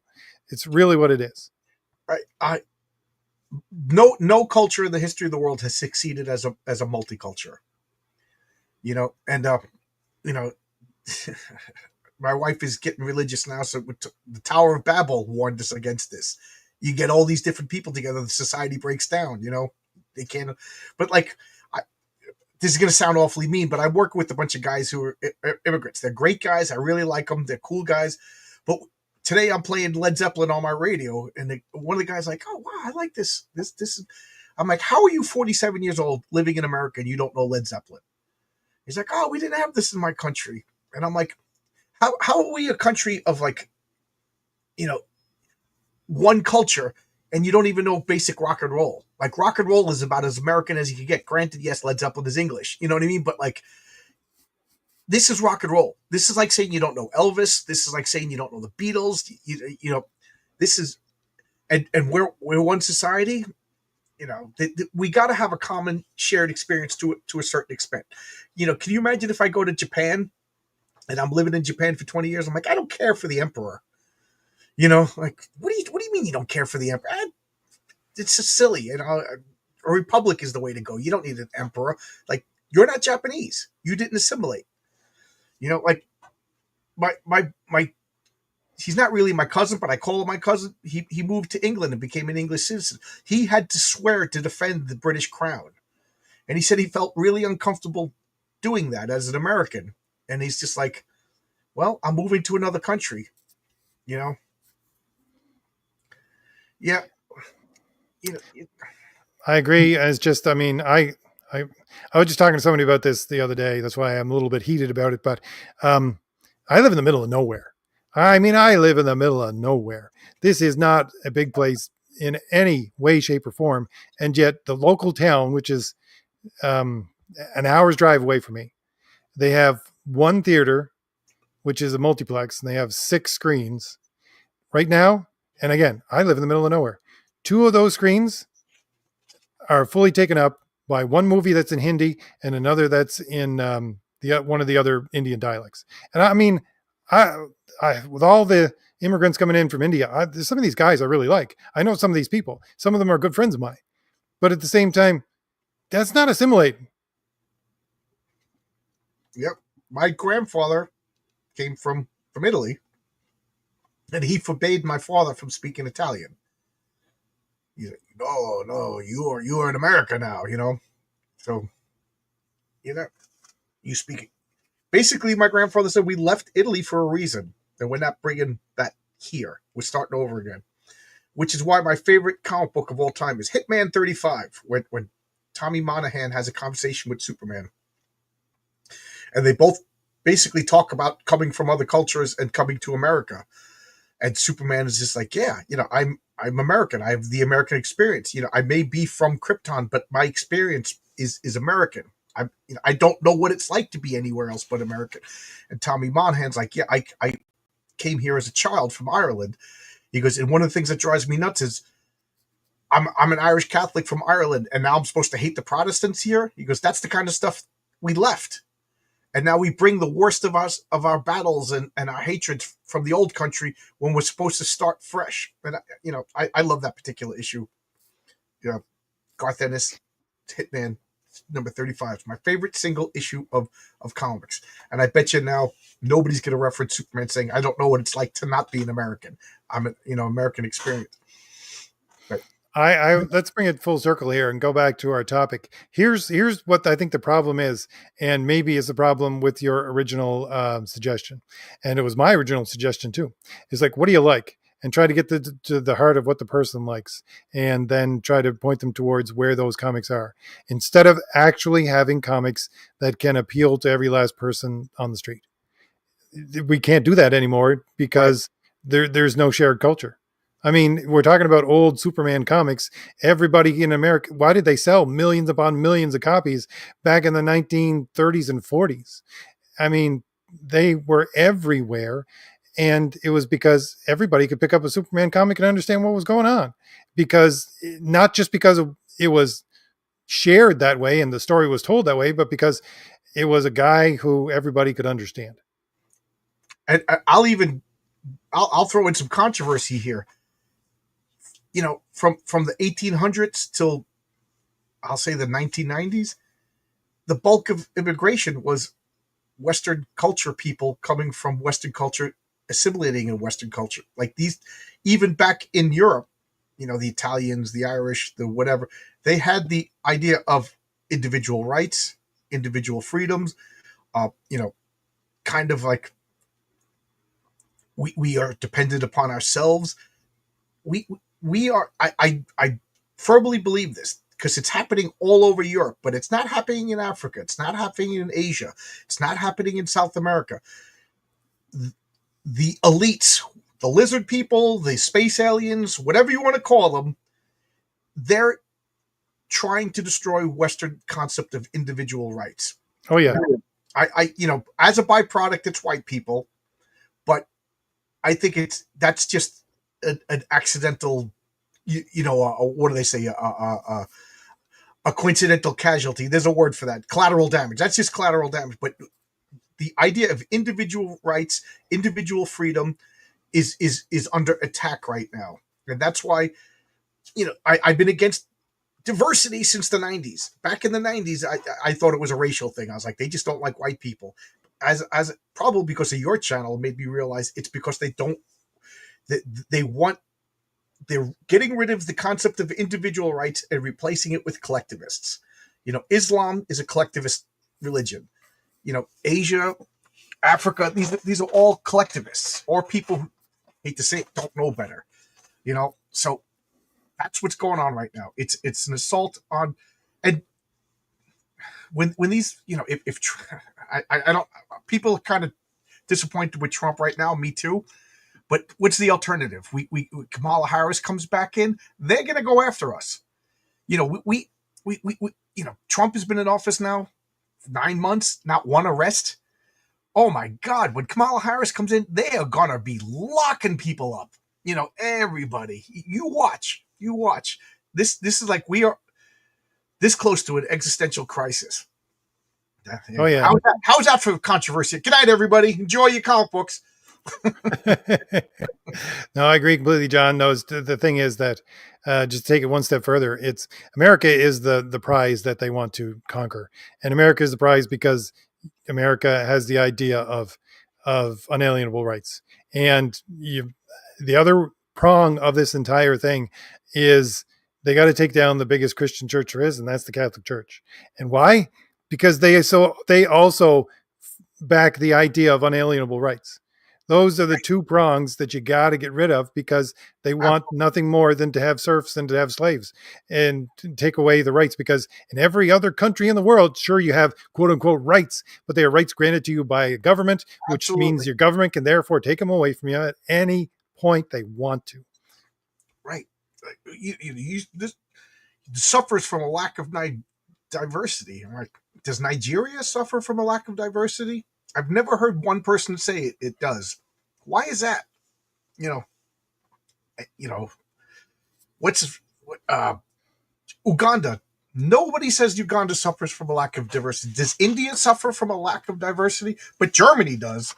It's really what it is. No culture in the history of the world has succeeded as a multiculture. My wife is getting religious now, so the Tower of Babel warned us against this. You get all these different people together, the society breaks down. They can't. But this is going to sound awfully mean, but I work with a bunch of guys who are immigrants. They're great guys. I really like them. They're cool guys. But today I'm playing Led Zeppelin on my radio, and one of the guys like, "Oh wow, I like this. This is." I'm like, "How are you 47 years old living in America and you don't know Led Zeppelin?" He's like, "Oh, we didn't have this in my country." And I'm like, "How are we a country of like, you know, one culture and you don't even know basic rock and roll? Like rock and roll is about as American as you can get. Granted, yes, Led Zeppelin is English. You know what I mean? But like, this is rock and roll. This is like saying you don't know Elvis. This is like saying you don't know the Beatles. You know, this is, and we're one society. You know, we got to have a common shared experience to a certain extent. You know, can you imagine if I go to Japan and I'm living in Japan for 20 years? I'm like, I don't care for the emperor. You know, like what do you mean you don't care for the emperor? It's just silly. You know, a republic is the way to go. You don't need an emperor. Like you're not Japanese. You didn't assimilate. You know, like my he's not really my cousin, but I call him my cousin. He moved to England and became an English citizen. He had to swear to defend the British crown. And he said he felt really uncomfortable doing that as an American. And he's just like, well, I'm moving to another country, you know? Yeah. You know, I agree. It's just, I mean, I, I was just talking to somebody about this the other day. That's why I'm a little bit heated about it. But um, I live in the middle of nowhere. I mean, I live in the middle of nowhere. This is not a big place in any way, shape, or form. And yet, the local town, which is um, an hour's drive away from me, they have one theater, which is a multiplex, and they have 6 screens right now. And again, I live in the middle of nowhere. 2 of those screens are fully taken up by one movie that's in Hindi and another that's in the one of the other Indian dialects. And I mean, I, with all the immigrants coming in from India, there's some of these guys I really like. I know some of these people. Some of them are good friends of mine. But at the same time, that's not assimilating. yep. My grandfather came from Italy, and he forbade my father from speaking Italian. He's like, no, no, you are in America now, you know. So, you know, you speak. Basically, my grandfather said we left Italy for a reason, and we're not bringing that here. We're starting over again, which is why my favorite comic book of all time is Hitman 35, when Tommy Monahan has a conversation with Superman, and they both basically talk about coming from other cultures and coming to America. And Superman is just like, yeah, you know, I'm American. I have the American experience. You know, I may be from Krypton, but my experience is American. I don't know what it's like to be anywhere else but American. And Tommy Monahan's like, yeah, I came here as a child from Ireland. He goes, and one of the things that drives me nuts is I'm an Irish Catholic from Ireland, and now I'm supposed to hate the Protestants here. He goes, that's the kind of stuff we left. And now we bring the worst of us of our battles and our hatred from the old country when we're supposed to start fresh. And you know, I love that particular issue. You know, Garth Ennis, Hitman number 35. It's my favorite single issue of comics. And I bet you now nobody's going to reference Superman saying, I don't know what it's like to not be an American. I'm an, you know, American experience. But I let's bring it full circle here and go back to our topic. Here's what I think the problem is, and maybe is the problem with your original suggestion, and it was my original suggestion too. Is like, what do you like, and try to get to the heart of what the person likes, and then try to point them towards where those comics are, instead of actually having comics that can appeal to every last person on the street. We can't do that anymore right. because there's no shared culture. I mean, we're talking about old Superman comics. Everybody in America, why did they sell millions upon millions of copies back in the 1930s and 40s? I mean, they were everywhere. And it was because everybody could pick up a Superman comic and understand what was going on. Because not just because it was shared that way and the story was told that way, but because it was a guy who everybody could understand. And I'll throw in some controversy here. You know, from the 1800s till I'll say the 1990s, the bulk of immigration was Western culture people coming from Western culture, assimilating in Western culture. Like these, even back in Europe, you know, the Italians, the Irish, the whatever, they had the idea of individual rights, individual freedoms. You know, kind of like we are dependent upon ourselves. We are. I firmly believe this because it's happening all over Europe, but it's not happening in Africa. It's not happening in Asia. It's not happening in South America. The elites, the lizard people, the space aliens, whatever you want to call them, they're trying to destroy Western concept of individual rights. Oh yeah. As a byproduct, it's white people, but I think that's just an accidental, what do they say? A coincidental casualty. There's a word for that. Collateral damage. That's just collateral damage. But the idea of individual rights, individual freedom, is under attack right now, and that's why, I've been against diversity since the 90s. Back in the 90s, I thought it was a racial thing. I was like, they just don't like white people. As probably because of your channel, made me realize it's because they're getting rid of the concept of individual rights and replacing it with collectivists. Islam is a collectivist religion. Asia, Africa, these are all collectivists or people who, hate to say it, don't know better. So that's what's going on right now. It's an assault on, and when these, if I don't, people are kind of disappointed with Trump right now. Me too. But what's the alternative? We Kamala Harris comes back in, they're going to go after us. We Trump has been in office now 9 months, not one arrest. Oh my God! When Kamala Harris comes in, they are gonna be locking people up. Everybody. You watch. This is like we are this close to an existential crisis. Oh yeah. How's that for controversy? Good night, everybody. Enjoy your comic books. No, I agree completely, John. No, the thing is that just take it one step further. It's America is the prize that they want to conquer, and America is the prize because America has the idea of unalienable rights. And the other prong of this entire thing is they got to take down the biggest Christian church there is, and that's the Catholic Church. And why? Because they also back the idea of unalienable rights. Those are the two prongs that you got to get rid of because they want nothing more than to have serfs and to have slaves and to take away the rights. Because in every other country in the world, sure, you have quote unquote rights, but they are rights granted to you by a government, which means your government can therefore take them away from you at any point they want to. Right. This suffers from a lack of diversity. I'm like, does Nigeria suffer from a lack of diversity? I've never heard one person say it does. Why is that? Uganda? Nobody says Uganda suffers from a lack of diversity. Does India suffer from a lack of diversity? But Germany does.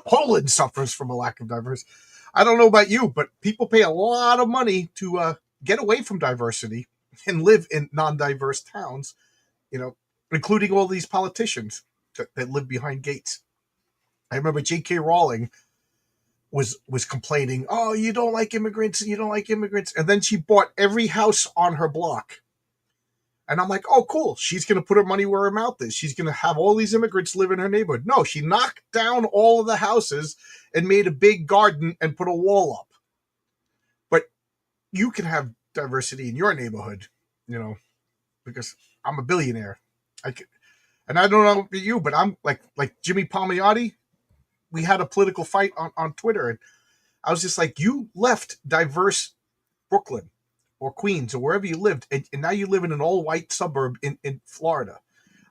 Poland suffers from a lack of diversity. I don't know about you, but people pay a lot of money to get away from diversity and live in non-diverse towns, including all these politicians that live behind gates. I remember J.K. Rowling was complaining, oh, you don't like immigrants, and then she bought every house on her block. And I'm like, oh, cool. She's going to put her money where her mouth is. She's going to have all these immigrants live in her neighborhood. No, she knocked down all of the houses and made a big garden and put a wall up. But you can have diversity in your neighborhood, because I'm a billionaire. And I don't know about you, but I'm like Jimmy Palmiotti. We had a political fight on Twitter, and I was just like, you left diverse Brooklyn or Queens or wherever you lived, and now you live in an all-white suburb in Florida.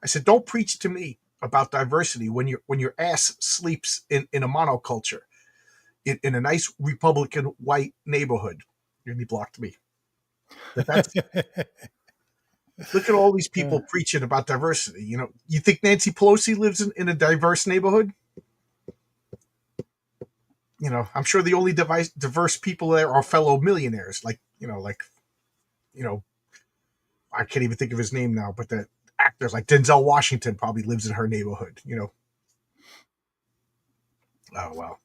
I said, don't preach to me about diversity when your ass sleeps in a monoculture in a nice Republican white neighborhood. And he blocked me. Look at all these people preaching about diversity. You think Nancy Pelosi lives in a diverse neighborhood? I'm sure the only diverse people there are fellow millionaires. I can't even think of his name now, but the actors like Denzel Washington probably lives in her neighborhood. Oh, well.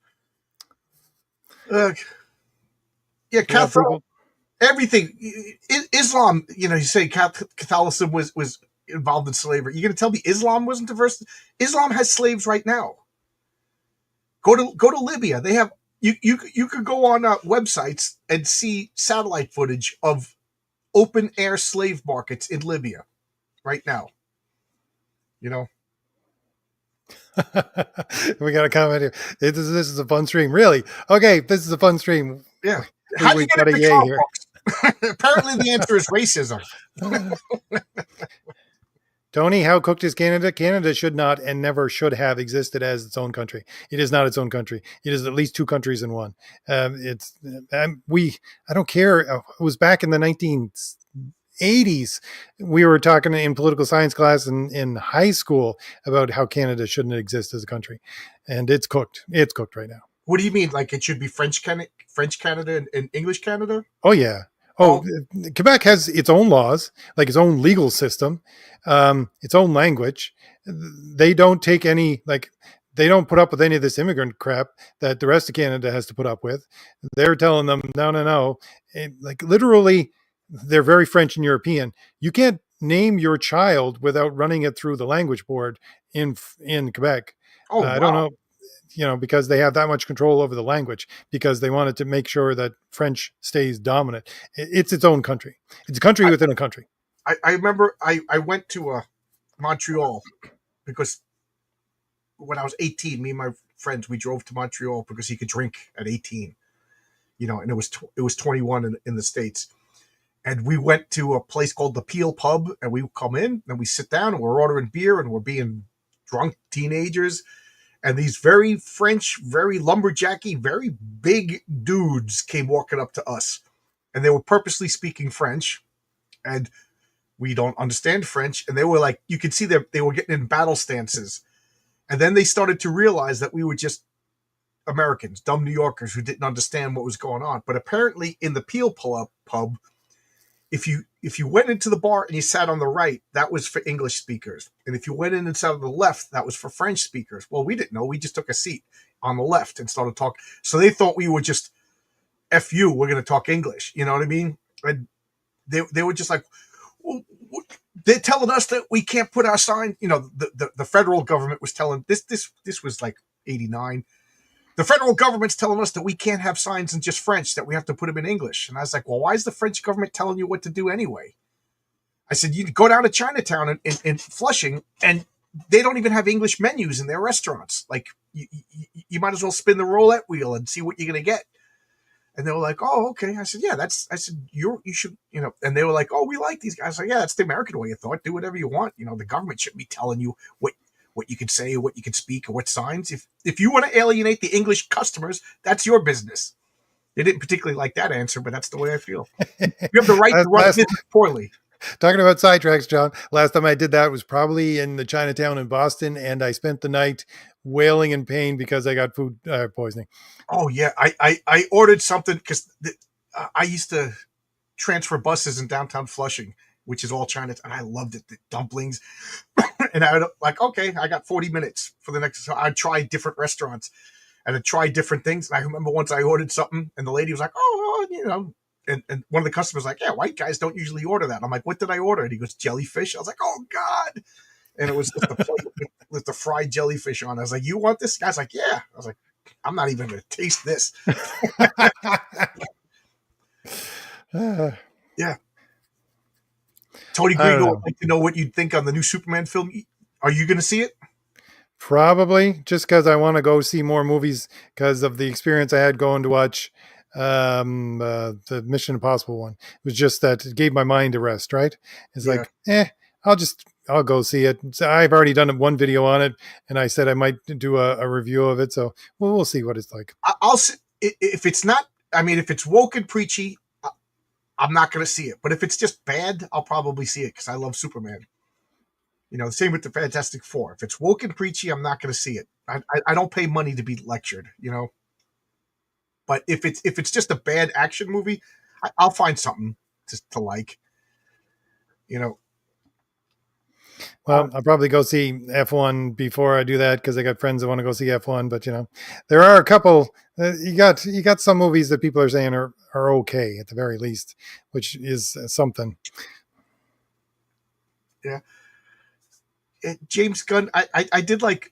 Catholic, everything. Islam, you say Catholicism was involved in slavery. You're going to tell me Islam wasn't the first? Islam has slaves right now. Go to Libya. They have you could go on websites and see satellite footage of open air slave markets in Libya right now. You know, We got a comment here. This is a fun stream. Really? Okay, this is a fun stream. yeah. How do you We've get got a into yay comic here. books? Apparently, the answer is racism. Tony, how cooked is Canada? Canada should not and never should have existed as its own country. It is not its own country. It is at least two countries in one. It's we. I don't care. It was back in the 1980s. We were talking in political science class in high school about how Canada shouldn't exist as a country, and it's cooked. It's cooked right now. What do you mean? Like it should be French Canada, and English Canada? Oh yeah. Oh, Quebec has its own laws, like its own legal system, its own language. They don't take any, like, they don't put up with any of this immigrant crap that the rest of Canada has to put up with. They're telling them, no, no, no. Like, literally, they're very French and European. You can't name your child without running it through the language board in Quebec. Oh, I don't wow. know, because they have that much control over the language because they wanted to make sure that French stays dominant. It's its own country. It's a country within a country. I remember I went to Montreal because when I was 18, me and my friends, we drove to Montreal because you could drink at 18, and it was 21 in the States. And we went to a place called the Peel Pub, and we come in and we sit down and we're ordering beer and we're being drunk teenagers. And these very French, very lumberjacky, very big dudes came walking up to us. And they were purposely speaking French. And we don't understand French. And they were like, you could see that they were getting in battle stances. And then they started to realize that we were just Americans, dumb New Yorkers who didn't understand what was going on. But apparently in the Peel Pub, if you went into the bar and you sat on the right, that was for English speakers. And if you went in and sat on the left, that was for French speakers. Well, we didn't know. We just took a seat on the left and started talking. So they thought we were just, F you, we're going to talk English. You know what I mean? And they were just like, well, they're telling us that we can't put our sign. The federal government was telling, this was like 89. The federal government's telling us that we can't have signs in just French, that we have to put them in English. And I was like, well, why is the French government telling you what to do anyway? I said, you go down to Chinatown in Flushing, and they don't even have English menus in their restaurants. Like, you might as well spin the roulette wheel and see what you're going to get. And they were like, oh, okay. I said, yeah, I said, you should, and they were like, oh, we like these guys. I was like, yeah, that's the American way of thought. Do whatever you want. The government shouldn't be telling you what you could say, what you could speak, or what signs. If you want to alienate the English customers, that's your business. They didn't particularly like that answer, but that's the way I feel. You have the right to run a business poorly. Talking about sidetracks, John, last time I did that was probably in the Chinatown in Boston, and I spent the night wailing in pain because I got food poisoning. Oh, yeah. I ordered something because I used to transfer buses in downtown Flushing, which is all Chinatown. I loved it. The dumplings. And I would like, okay, I got 40 minutes for the next. So I'd try different restaurants and I'd try different things. And I remember once I ordered something and the lady was like, oh, and one of the customers was like, yeah, white guys don't usually order that. I'm like, what did I order? And he goes, jellyfish. I was like, oh, God. And it was just a plate with the fried jellyfish on. I was like, you want this? The guy's like, yeah. I was like, I'm not even going to taste this. Yeah. Tony Grego, I'd like to know what you'd think on the new Superman film. Are you going to see it? Probably, just because I want to go see more movies because of the experience I had going to watch the Mission Impossible one. It was just that it gave my mind a rest, right? It's like, I'll go see it. So I've already done one video on it, and I said I might do a review of it. So we'll see what it's like. I'll see if it's not. I mean, if it's woke and preachy, I'm not going to see it. But if it's just bad, I'll probably see it because I love Superman. Same with the Fantastic Four. If it's woke and preachy, I'm not going to see it. I don't pay money to be lectured. But if it's just a bad action movie, I'll find something to like. Well, I'll probably go see F1 before I do that because I got friends that want to go see F1. But there are a couple. You got some movies that people are saying are okay at the very least, which is something. Yeah. James Gunn. I did like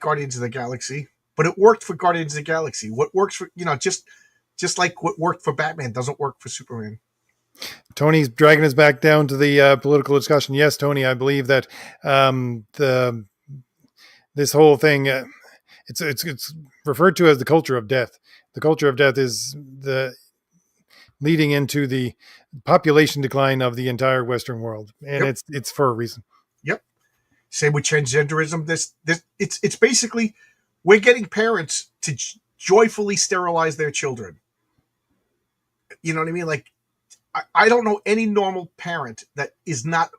Guardians of the Galaxy, but it worked for Guardians of the Galaxy. What works for just like what worked for Batman doesn't work for Superman. Tony's dragging us back down to the political discussion. Yes, Tony, I believe that the this whole thing it's referred to as the culture of death. The culture of death is the leading into the population decline of the entire Western world, and Yep, it's for a reason. yep. Same with transgenderism. This it's basically we're getting parents to joyfully sterilize their children. You know what I mean? Like I don't know any normal parent that is not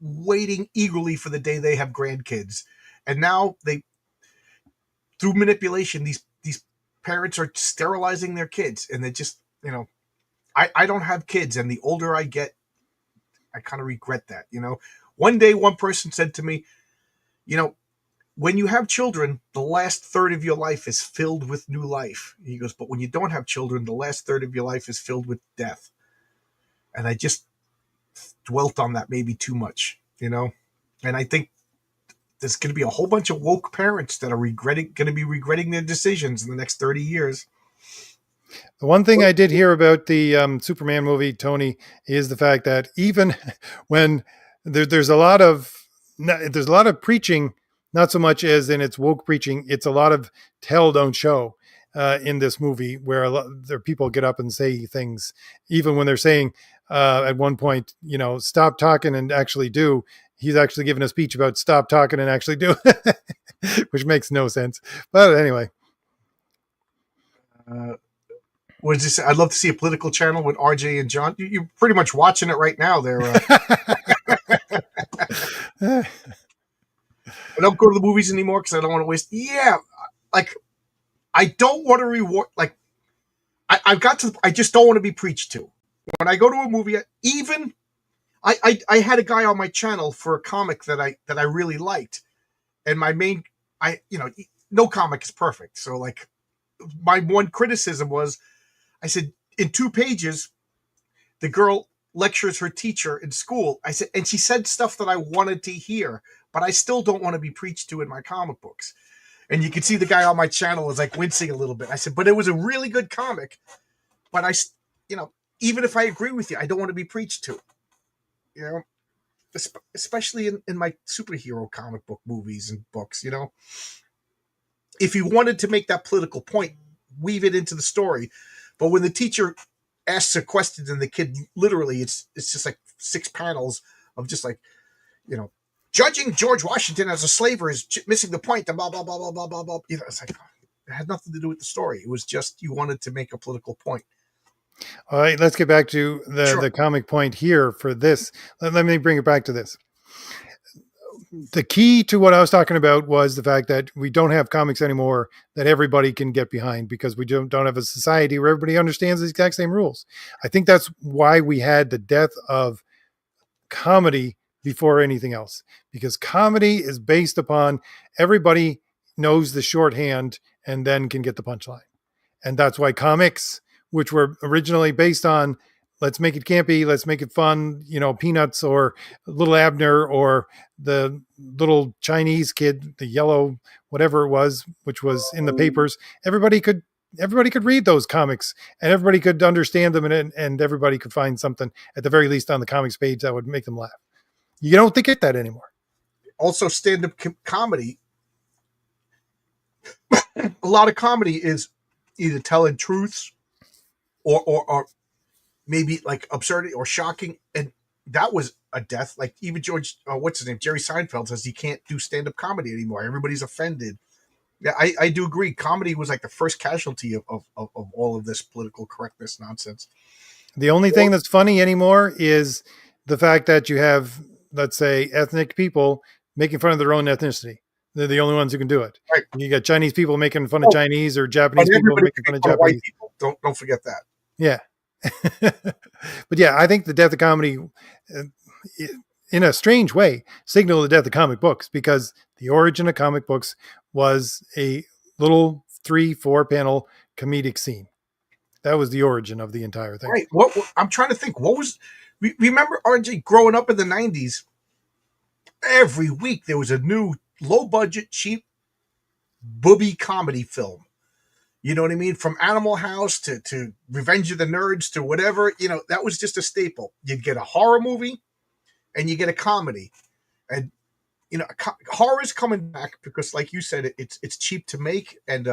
waiting eagerly for the day they have grandkids. And now they, through manipulation, these parents are sterilizing their kids, and they just, I don't have kids, and the older I get, I kind of regret that. One day, one person said to me, you know, when you have children, the last third of your life is filled with new life. He goes, but when you don't have children, the last third of your life is filled with death. And I just dwelt on that maybe too much. And I think there's going to be a whole bunch of woke parents that are going to be regretting their decisions in the next 30 years. The one thing I did hear about the Superman movie, Tony, is the fact that even when there's a lot of preaching, not so much as in its woke preaching, it's a lot of tell don't show in this movie, where there people get up and say things, even when they're saying at one point, stop talking and actually do. He's actually giving a speech about stop talking and actually do, which makes no sense. But anyway. What did you say? I'd love to see a political channel with RJ and John. You're pretty much watching it right now. They're I don't go to the movies anymore because I don't want to waste. Yeah, like I don't want to reward. Like I've got to. I just don't want to be preached to. When I go to a movie, even I had a guy on my channel for a comic that I really liked, and my main no comic is perfect. So like my one criticism was I said in 2 pages the girl lectures her teacher in school. I said, and she said stuff that I wanted to hear, but I still don't want to be preached to in my comic books. And you can see the guy on my channel is like wincing a little bit. I said, but it was a really good comic. But even if I agree with you, I don't want to be preached to. Especially in my superhero comic book movies and books. If you wanted to make that political point, weave it into the story. But when the teacher asks a question and the kid literally, it's just like 6 panels of just like, judging George Washington as a slaver is missing the point. And blah blah blah blah blah blah blah. It's like it had nothing to do with the story. It was just you wanted to make a political point. All right, let's get back to Sure. the comic point here for this. Let me bring it back to this. The key to what I was talking about was the fact that we don't have comics anymore that everybody can get behind, because we don't have a society where everybody understands the exact same rules. I think that's why we had the death of comedy before anything else, because comedy is based upon everybody knows the shorthand and then can get the punchline. And that's why comics, which were originally based on let's make it campy, let's make it fun, Peanuts or Little Abner or the little Chinese kid, the yellow whatever it was, which was in the papers. Everybody could read those comics and everybody could understand them, and everybody could find something at the very least on the comics page that would make them laugh. You don't think it that anymore. Also, stand-up comedy. A lot of comedy is either telling truths or maybe like absurdity or shocking, and that was a death. Like even what's his name, Jerry Seinfeld says he can't do stand-up comedy anymore. Everybody's offended. Yeah, I do agree. Comedy was like the first casualty of all of this political correctness nonsense. The only thing that's funny anymore is the fact that you have, let's say, ethnic people making fun of their own ethnicity. They're the only ones who can do it. Right. You got Chinese people making fun of Chinese, or Japanese people making fun of Japanese. White people. Don't forget that. Yeah. But yeah, I think the death of comedy, in a strange way, signaled the death of comic books, because the origin of comic books was a little 3-4 panel comedic scene. That was the origin of the entire thing. Right. What I'm trying to think. What was? Remember RJ growing up in the '90s? every week there was a new low budget, cheap booby comedy film. You know what I mean? From Animal House to Revenge of the Nerds to whatever, that was just a staple. You'd get a horror movie and you get a comedy. And, horror's coming back because, like you said, it's cheap to make, and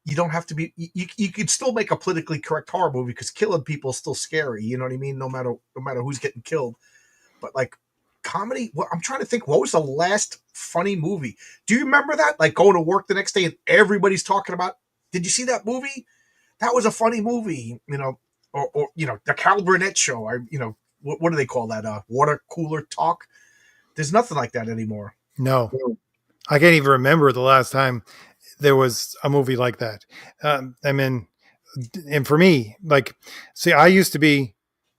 you don't have to be, you could still make a politically correct horror movie because killing people is still scary. You know what I mean? No matter who's getting killed. But like comedy, I'm trying to think, what was the last funny movie? Do you remember that? Like going to work the next day and everybody's talking about, did you see that movie? That was a funny movie, or the Carol Burnett show. What do they call that? Water cooler talk. There's nothing like that anymore. No, I can't even remember the last time there was a movie like that. And for me, like, see, I used to be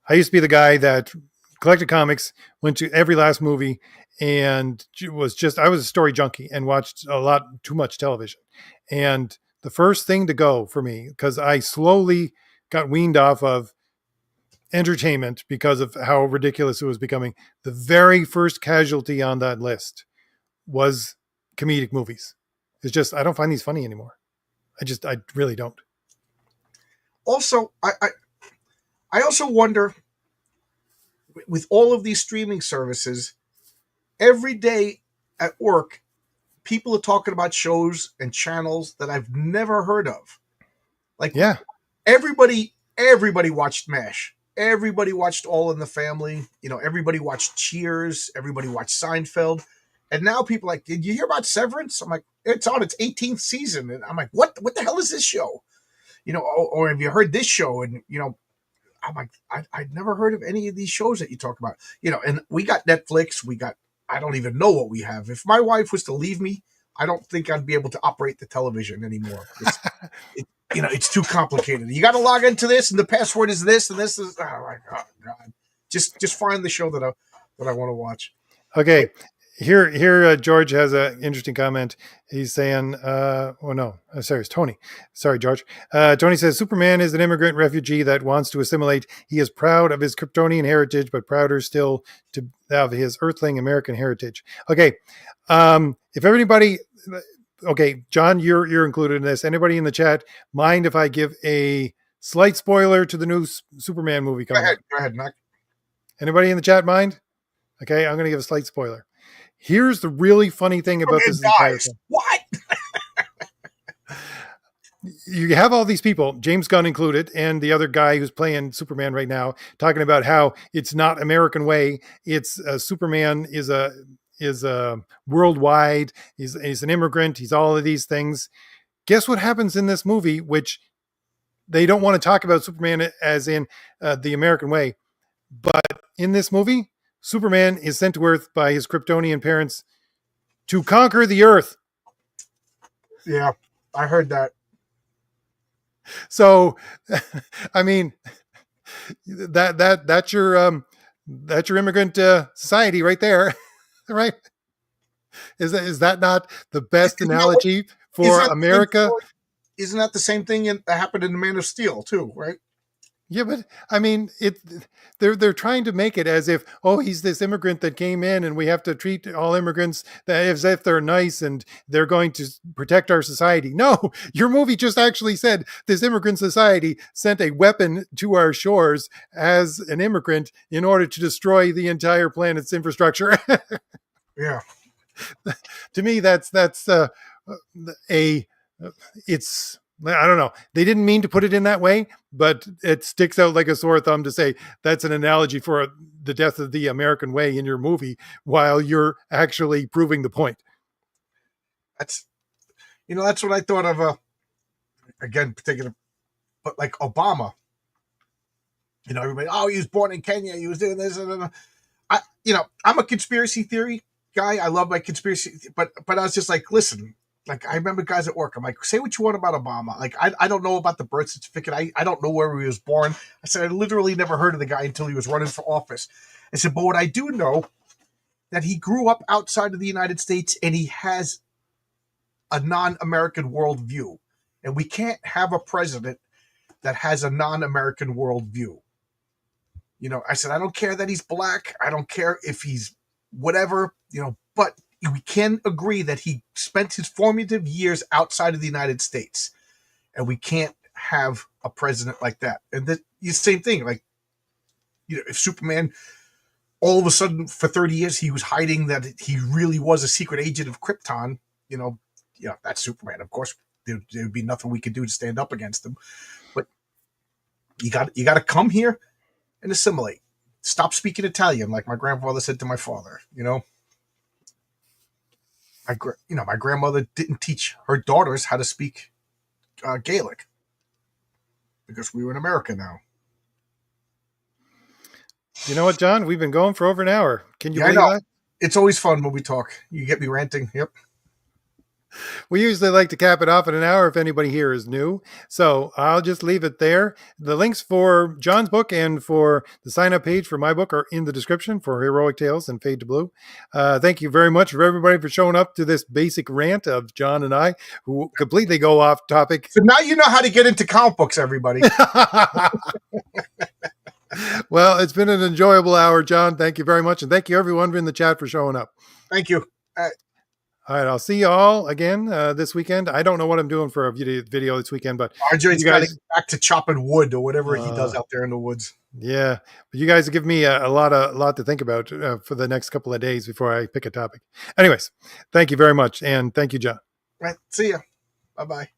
the guy that collected comics, went to every last movie, and I was a story junkie and watched a lot too much television. And the first thing to go for me, because I slowly got weaned off of entertainment because of how ridiculous it was becoming, the very first casualty on that list was comedic movies. It's just, I don't find these funny anymore. I really don't. Also, I also wonder, with all of these streaming services, every day at work, people are talking about shows and channels that I've never heard of. Like, yeah, everybody watched MASH. Everybody watched All in the Family. Everybody watched Cheers. Everybody watched Seinfeld. And now people are like, did you hear about Severance? I'm like, it's on its 18th season. And I'm like, what the hell is this show? Or have you heard this show? And, I'm like, I'd never heard of any of these shows that you talk about. And we got Netflix. I don't even know what we have. If my wife was to leave me, I don't think I'd be able to operate the television anymore. It's too complicated. You got to log into this, and the password is this, and this is, oh my God. Just find the show that I want to watch. Okay. Here, George has an interesting comment. He's saying, it's Tony. Sorry, George. Tony says, Superman is an immigrant refugee that wants to assimilate. He is proud of his Kryptonian heritage, but prouder still to have his Earthling American heritage. Okay. If everybody, okay, John, you're included in this. Anybody in the chat mind if I give a slight spoiler to the new Superman movie coming out? Go ahead, Mac. Anybody in the chat mind? Okay, I'm going to give a slight spoiler. Here's the really funny thing about this entire thing. What? You have all these people, James Gunn included, and the other guy who's playing Superman right now, talking about how it's not American way. It's Superman is a worldwide. He's an immigrant. He's all of these things. Guess what happens in this movie, which they don't want to talk about Superman as in the American way. But in this movie, Superman is sent to Earth by his Kryptonian parents to conquer the Earth. Yeah, I heard that. So, I mean, that's your immigrant society right there, right? Is that not the best analogy for America? Isn't that the same thing that happened in Man of Steel too, right? Yeah, but I mean, they're trying to make it as if, oh, he's this immigrant that came in, and we have to treat all immigrants as if they're nice and they're going to protect our society. No, your movie just actually said this immigrant society sent a weapon to our shores as an immigrant in order to destroy the entire planet's infrastructure. Yeah. To me, it's. I don't know. They didn't mean to put it in that way, but it sticks out like a sore thumb to say that's an analogy for the death of the American way in your movie while you're actually proving the point. That's what I thought of, again, particular, but like Obama, everybody, oh, he was born in Kenya. He was doing this. And I'm a conspiracy theory guy. I love my conspiracy, but I was just like, listen, like, I remember guys at work. I'm like, say what you want about Obama. Like, I don't know about the birth certificate. I don't know where he was born. I said, I literally never heard of the guy until he was running for office. I said, but what I do know, that he grew up outside of the United States and he has a non-American worldview. And we can't have a president that has a non-American worldview. I said, I don't care that he's black. I don't care if he's whatever, but we can agree that he spent his formative years outside of the United States, and we can't have a president like that. And the same thing, like, if Superman all of a sudden for 30 years he was hiding that he really was a secret agent of Krypton, that's Superman. Of course, there would be nothing we could do to stand up against him. But you got to come here and assimilate. Stop speaking Italian, like my grandfather said to my father. My grandmother didn't teach her daughters how to speak Gaelic because we were in America now. You know what, John? We've been going for over an hour. Can you believe that? It's always fun when we talk. You get me ranting. Yep. We usually like to cap it off at an hour if anybody here is new. So I'll just leave it there. The links for John's book and for the sign-up page for my book are in the description for Heroic Tales and Fade to Blue. Thank you very much for everybody for showing up to this basic rant of John and I, who completely go off topic. So now you know how to get into comic books, everybody. Well, it's been an enjoyable hour, John. Thank you very much. And thank you, everyone in the chat, for showing up. Thank you. All right, I'll see you all again this weekend. I don't know what I'm doing for a video this weekend, but RJ's got to get back to chopping wood or whatever he does out there in the woods. Yeah, but you guys give me a lot to think about for the next couple of days before I pick a topic. Anyways, thank you very much, and thank you, John. Right, see ya. Bye-bye.